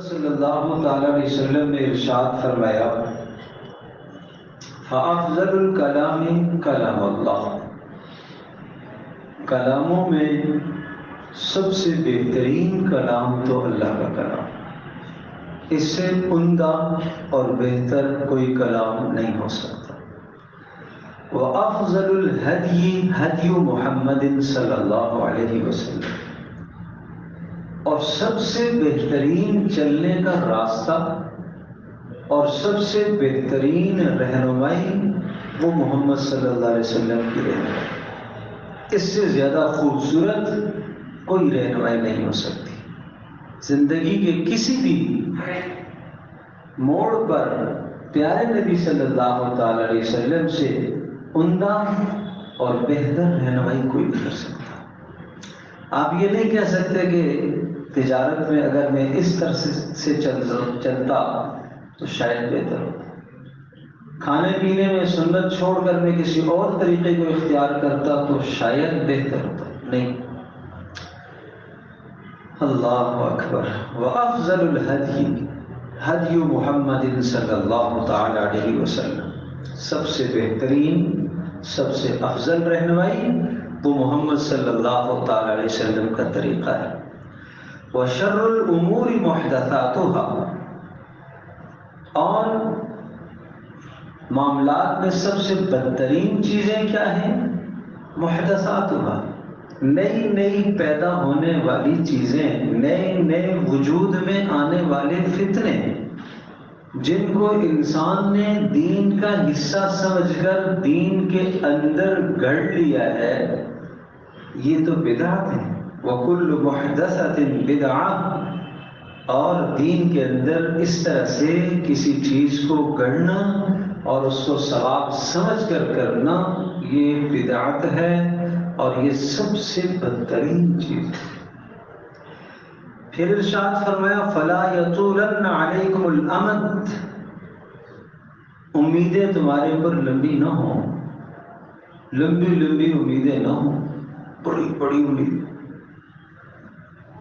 صلی اللہ تعالی علیہ وسلم نے ارشاد فرمایا فَأَفْضَلُ الْكَلَامِ کلام اللہ، کلاموں میں سب سے بہترین کلام تو اللہ کا کلام، اس سے عمدہ اور بہتر کوئی کلام نہیں ہو سکتا۔ وَأَفْضَلُ الْهَدْيِ هَدْيُ مُحَمَّدٍ صلی اللہ علیہ وسلم، اور سب سے بہترین چلنے کا راستہ اور سب سے بہترین رہنمائی وہ محمد صلی اللہ علیہ وسلم کی رہنمائی، اس سے زیادہ خوبصورت کوئی رہنمائی نہیں ہو سکتی۔ زندگی کے کسی بھی موڑ پر پیارے نبی صلی اللہ تعالی علیہ وسلم سے عمدہ اور بہتر رہنمائی کوئی نہیں کر سکتا۔ آپ یہ نہیں کہہ سکتے کہ تجارت میں اگر میں اس طرح سے چلتا تو شاید بہتر ہوتا، کھانے پینے میں سنت چھوڑ کر میں کسی اور طریقے کو اختیار کرتا تو شاید بہتر ہوتا، نہیں۔ اللہ اکبر۔ وَأَفْضَلُ الْهَدْيِ هَدْيُ مُحَمَّدٍ صلی اللہ تعالی علیہ وسلم، سب سے بہترین سب سے افضل رہنمائی وہ محمد صلی اللہ تعالی علیہ وسلم کا طریقہ ہے۔ وَشَرُّ الْأُمُورِ مُحْدَثَاتُهَا، اور معاملات میں سب سے بدترین چیزیں کیا ہیں؟ محدثاتها، نئی نئی پیدا ہونے والی چیزیں، نئے وجود میں آنے والے فتنے جن کو انسان نے دین کا حصہ سمجھ کر دین کے اندر گڑ لیا ہے، یہ تو بدعت ہے۔ وَكُلُّ مُحْدَثَةٍ بِدْعَةٍ، اور دین کے اندر اس طرح سے کسی چیز کو گڑنا اور اس کو ثواب سمجھ کر کرنا، یہ بدعت ہے اور یہ سب سے بدترین چیز ہے۔ پھر ارشاد فرمایا فَلَا يَطُولَنَّ عَلَيْكُمُ الْأَمَدُ، امیدیں تمہارے اوپر لمبی نہ ہوں، لمبی امیدیں نہ ہوں، بڑی امیدیں،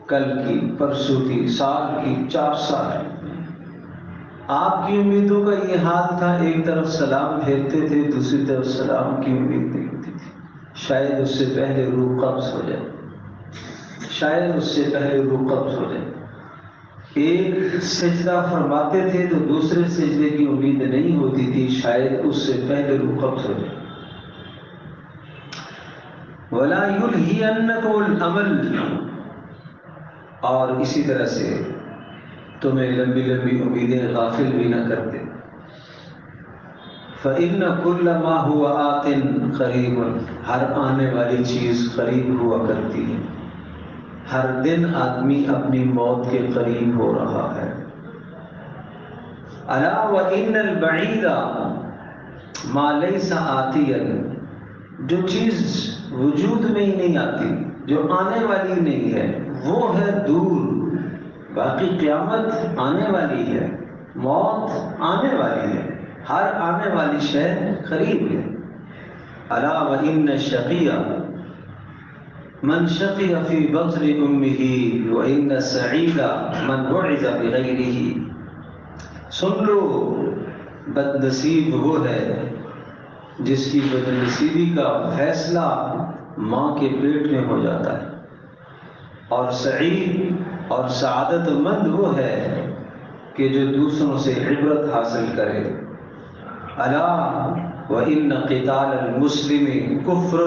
کل کی، پرسوں کی، سال کی، 4 سال۔ آپ کی امیدوں کا یہ حال تھا، ایک طرف سلام پھیرتے تھے، دوسری طرف سلام کی امید نہیں ہوتی تھی، شاید اس سے پہلے روح قبض ہو جائے، شاید اس سے پہلے روح قبض ہو جائے۔ ایک سجدہ فرماتے تھے تو دوسرے سجدے کی امید نہیں ہوتی تھی، شاید اس سے پہلے روح قبض ہو جائے۔ وَلَا يُلْهِيَنَّكُمُ الْأَمَلُ، اور اسی طرح سے تمہیں لمبی امیدیں غافل بھی نہ کرتے۔ فَإِنَّ كُلَّ مَا هُوَ آتٍ قَرِيبٌ، ہر آنے والی چیز قریب ہوا کرتی ہے، ہر دن آدمی اپنی موت کے قریب ہو رہا ہے۔ أَلَا وَإِنَّ الْبَعِيدَ مَا لَيْسَ آتِيًا، جو چیز وجود میں ہی نہیں آتی، جو آنے والی نہیں ہے، وہ ہے دور، باقی قیامت آنے والی ہے، موت آنے والی ہے، ہر آنے والی شے قریب ہے۔ الا وان الشقی من شقی فی بطن امہ وان السعید من بعث بغیرہ، سن لو بد نصیب وہ ہے جس کی بد نصیبی کا فیصلہ ماں کے پیٹ میں ہو جاتا ہے، اور سعید اور سعادت مند وہ ہے کہ جو دوسروں سے عبرت حاصل کرے۔ الا وان قتال المسلم کفر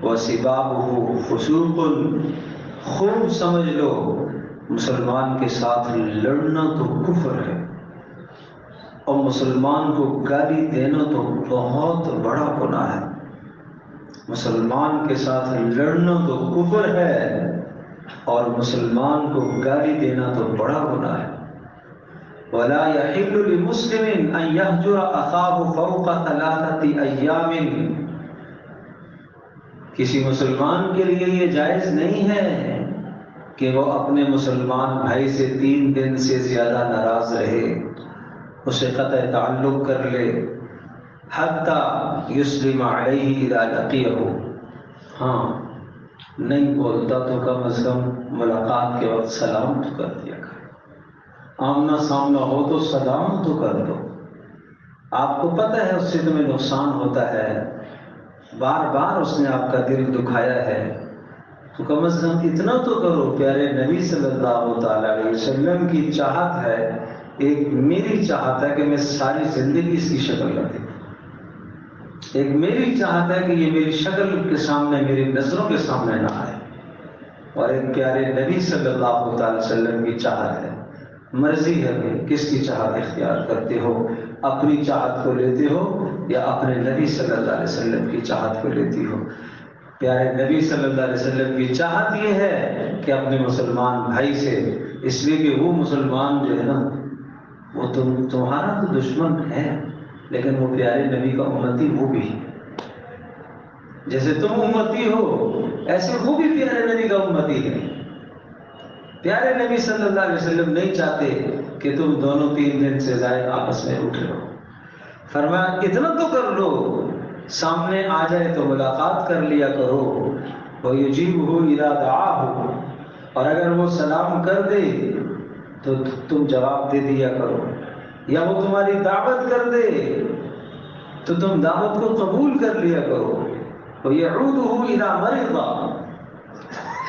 وسبابہ فسوق، خوب سمجھ لو مسلمان کے ساتھ لڑنا تو کفر ہے، اور مسلمان کو گالی دینا تو بہت بڑا گناہ ہے۔ مسلمان کے ساتھ لڑنا تو کفر ہے اور مسلمان کو گالی دینا تو بڑا گناہ ہے۔ وَلَا يَحِلُّ لِمُسْلِمٍ أَن يَهْجُرَ أَخَاهُ فَوْقَ 3 أَيَّامٍ، کسی مسلمان کے لیے یہ جائز نہیں ہے کہ وہ اپنے مسلمان بھائی سے 3 دن سے زیادہ ناراض رہے، اسے قطع تعلق کر لے، حَتَّى يُسْلِمَ عَلَيْهِ إِذَا لَقِيَهُ، ہاں نہیں بولتا تو کم از کم ملاقات کے وقت سلام تو کر دیا کرے۔ آمنا سامنا ہو تو سلام تو کر دو. آپ کو پتہ ہے اس سے تمہیں نقصان ہوتا ہے، بار بار اس نے آپ کا دل دکھایا ہے، تو کم از کم اتنا تو کرو. پیارے نبی صلی اللہ تعالیٰ علیہ وسلم کی چاہت ہے، ایک میری چاہت ہے کہ میں ساری زندگی اس کی شکل نہ دیکھوں. ایک میری چاہت ہے کہ یہ میری شکل کے سامنے، میری نظروں کے سامنے نہ آئے. اور ایک پیارے نبی صلی اللہ تعالی وسلم کی چاہت ہے. مرضی ہے کہ کس کی چاہت اختیار کرتے ہو، اپنی چاہت کو لیتے ہو یا اپنے نبی صلی اللہ علیہ وسلم کی چاہت کو لیتی ہو. پیارے نبی صلی اللہ علیہ وسلم کی چاہت یہ ہے کہ اپنے مسلمان بھائی سے، اس لیے کہ وہ مسلمان جو ہے نا، وہ تمہارا تو دشمن ہے لیکن وہ پیارے نبی کا امتی وہ بھی ہے. جیسے تم امتی ہو ایسے وہ بھی پیارے نبی کا امتی ہے. پیارے نبی صلی اللہ علیہ وسلم نہیں چاہتے کہ تم دونوں 3 دن سے زائد آپس میں اٹھ رہو. فرمایا اتنا تو کر لو، سامنے آ جائے تو ملاقات کر لیا کرو. وَيُجِيبُهُ إِذَا دَعَاهُ، اور اگر وہ سلام کر دے تو تم جواب دے دیا کرو، یا وہ تمہاری دعوت کر دے تو تم دعوت کو قبول کر لیا کرو. وَيَعُودُهُ إِذَا مَرِضَ،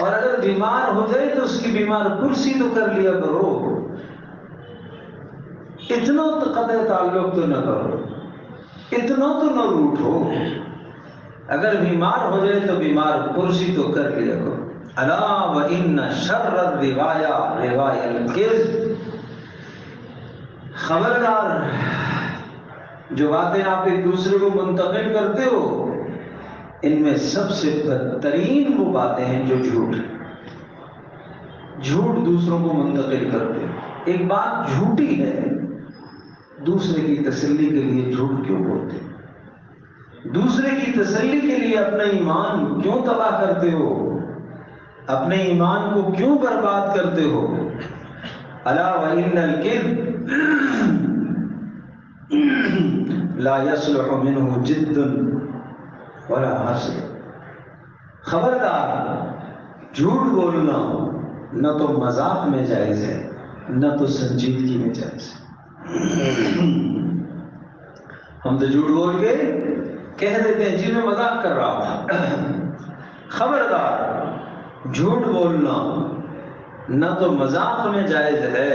اور اگر بیمار ہو جائے تو اس کی بیمار پرسی تو کر لیا کرو. اتنا تو قطع تعلق تو نہ کرو، اتنا تو نہ روٹھو. اگر بیمار ہو جائے تو بیمار پرسی تو کر لیا کرو. الا وَإِنَّ شَرَّ الرِّوَایَا رِوَایَ الْکِذْبِ، خبردار جو باتیں آپ ایک دوسرے کو منتقل کرتے ہو ان میں سب سے بدترین وہ باتیں ہیں جو جھوٹ دوسروں کو منتقل کرتے ہو. ایک بات جھوٹی ہے، دوسرے کی تسلی کے لیے جھوٹ کیوں بولتے ہو؟ دوسرے کی تسلی کے لیے اپنا ایمان کیوں تباہ کرتے ہو؟ اپنے ایمان کو کیوں برباد کرتے ہو؟ الا وَإِنَّ الْكِذْبَ لا يصلح منه جد ولا حسد، خبردار جھوٹ بولنا نہ تو مذاق میں جائز ہے نہ تو سنجیدگی میں جائز ہے. ہم تو جھوٹ بول کے کہہ دیتے ہیں جی میں مذاق کر رہا ہوں. خبردار جھوٹ بولنا نہ تو مذاق میں جائز ہے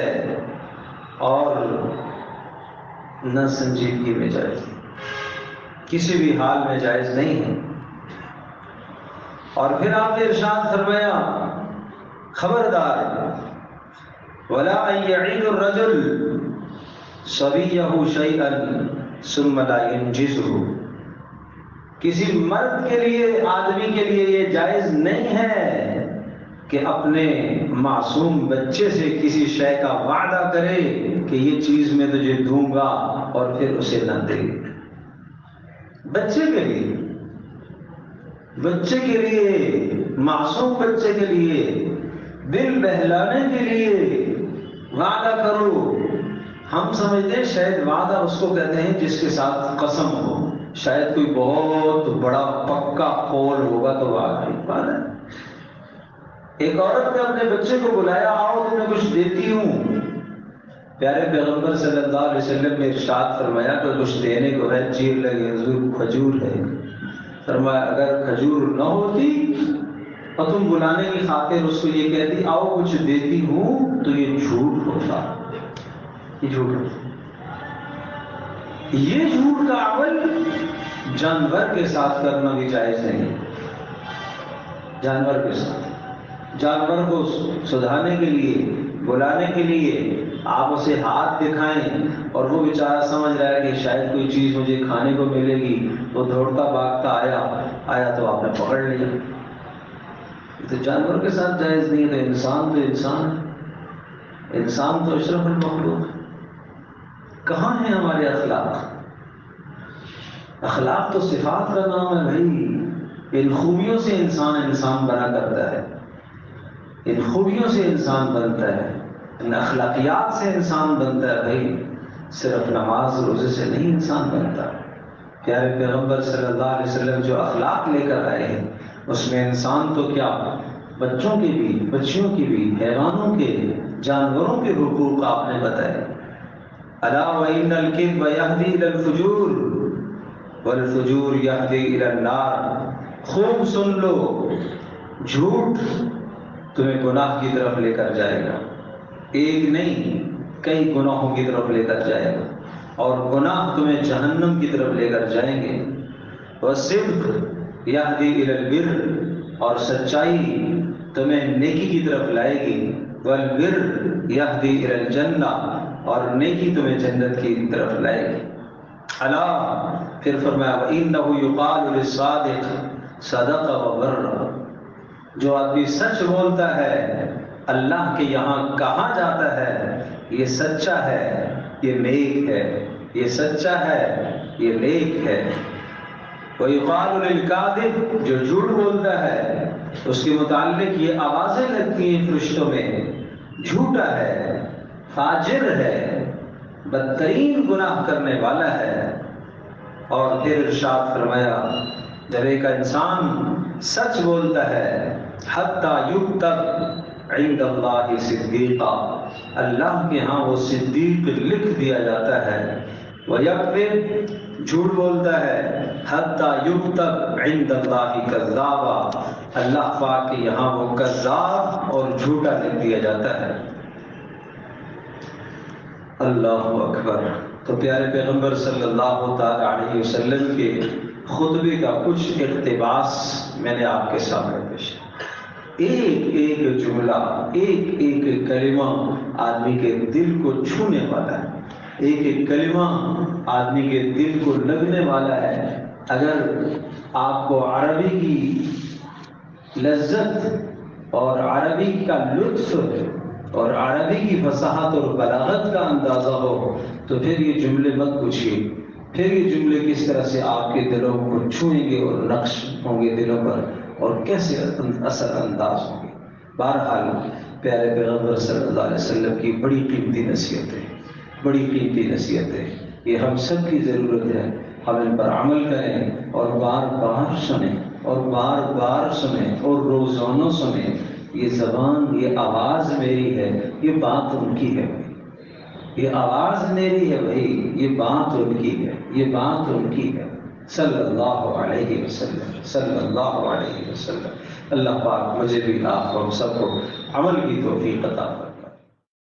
اور نہ سنجیدگی میں جائز ہے، کسی بھی حال میں جائز نہیں ہے. اور پھر آپ نے ارشاد فرمایا خبردار وَلَا أَن يَعِيدُ الرَّجُلُ صَبِيَّهُ شَيْئًا ثُمَّ لَا يَنْجِزُهُ، کسی مرد کے لیے، آدمی کے لیے یہ جائز نہیں ہے کہ اپنے معصوم بچے سے کسی شے کا وعدہ کرے کہ یہ چیز میں تجھے دوں گا اور پھر اسے نہ دے. بچے کے لیے، بچے کے لیے، معصوم بچے کے لیے دل بہلانے کے لیے وعدہ کرو. ہم سمجھتے ہیں شاید وعدہ اس کو کہتے ہیں جس کے ساتھ قسم ہو، شاید کوئی بہت بڑا پکا قول ہوگا تو وعدہ. ایک عورت نے اپنے بچے کو بلایا، آؤ تمہیں کچھ دیتی ہوں. پیارے پیغمبر صلی اللہ علیہ وسلم نے ارشاد فرمایا کہ کچھ دینے کو ہے، چیر لگے حضور کھجور ہے. فرمایا اگر کھجور نہ ہوتی اور تم بلانے کی خاطر اس کو یہ کہتی آؤ کچھ دیتی ہوں تو یہ جھوٹ ہوتا. یہ جھوٹ ہوتا. یہ جھوٹ کا عمل جانور کے ساتھ کرنا بھی جائز نہیں. جانور کے ساتھ، جانور کو سدھانے کے لیے، بلانے کے لیے آپ اسے ہاتھ دکھائیں اور وہ بیچارہ سمجھ رہا ہے کہ شاید کوئی چیز مجھے کھانے کو ملے گی، وہ دوڑتا بھاگتا آیا تو آپ نے پکڑ لیا. تو جانور کے ساتھ جائز نہیں ہے. انسان تو انسان ہے، انسان تو اشرف المخلوق ہے. کہاں ہیں ہمارے اخلاق؟ اخلاق تو صفات کا نام ہے بھائی. ان خوبیوں سے انسان بنا کرتا ہے، ان خوبیوں سے انسان بنتا ہے، ان اخلاقیات سے انسان بنتا ہے بھائی. صرف نماز روزے سے نہیں انسان بنتا. پیارے پیغمبر صلی اللہ علیہ وسلم جو اخلاق لے کر آئے ہیں اس میں انسان تو کیا بچوں کے بھی، بچیوں کے بھی، حیوانوں کے، جانوروں کے حقوق آپ نے بتائے. الا وان الکذب یہدی الی الفجور والفجور یہدی الی النار. خوب سن لو، جھوٹ تمہیں گناہ کی طرف لے کر جائے گا، ایک نہیں کئی گناہوں کی طرف لے کر جائے گا، اور گناہ تمہیں جہنم کی طرف لے کر جائیں گے. والصدق یہدی الی البر، اور سچائی تمہیں نیکی کی طرف لائے گی. والبر یہدی الی الجنہ، اور نیکی تمہیں جنت کی طرف لائے گی. الا، پھر فرمایا وَإِنَّهُ يُقَالُ لِلصَّادِقِ صَدَقَ وَبَرَّ. جو آدمی سچ بولتا ہے اللہ کے یہاں کہا جاتا ہے یہ سچا ہے، یہ نیک ہے، یہ سچا ہے، یہ نیک ہے. وَيُقَالُ لِلْكَاذِبِ، جو جھوٹ بولتا ہے اس کے متعلق یہ آوازیں لگتی ہیں فرشتوں میں، جھوٹا ہے، فاجر ہے، بدترین گناہ کرنے والا ہے. اور پھر ارشاد فرمایا جب ایک انسان سچ بولتا ہے حتیٰ یکتب عند اللہ صدیقا، اللہ کے ہاں وہ صدیق لکھ دیا جاتا ہے. وَيَكْذِبْ، جھوٹ بولتا ہے حتیٰ یکتب عند اللہ کذابا، اللہ پاک کے یہاں وہ کذاب اور جھوٹا لکھ دیا جاتا ہے. اللہ اکبر. تو پیارے پیغمبر صلی اللہ تعالی علیہ وسلم کے خطبے کا کچھ اقتباس میں نے آپ کے سامنے پیش کیا. ایک ایک جملہ، ایک ایک کلمہ آدمی کے دل کو چھونے والا ہے، ایک ایک کلمہ آدمی کے دل کو لگنے والا ہے. اگر آپ کو عربی کی لذت اور عربی کا لطف اور عربی کی فصاحت اور بلاغت کا اندازہ ہو تو پھر یہ جملے مت پوچھیے، پھر یہ جملے کس طرح سے آپ کے دلوں کو چھوئیں گے اور نقش ہوں گے دلوں پر، اور کیسے اثر انداز ہوں گے. بہرحال پیارے پیغمبر صلی اللہ علیہ وسلم کی بڑی قیمتی نصیحتیں، بڑی قیمتی نصیحتیں، یہ ہم سب کی ضرورت ہے. ہم ان پر عمل کریں اور بار بار سنیں اور بار بار سنیں اور روزانہ سنیں. یہ زبان، یہ آواز میری ہے، یہ بات ان کی ہے. یہ آواز میری ہے بھائی، یہ بات ان کی ہے، یہ بات ان کی ہے. صلی اللہ علیہ وسلم، صلی اللہ علیہ وسلم. اللہ پاک مجھے بھی، آپ کو، ہم سب کو عمل کی توفیق عطا فرمائے.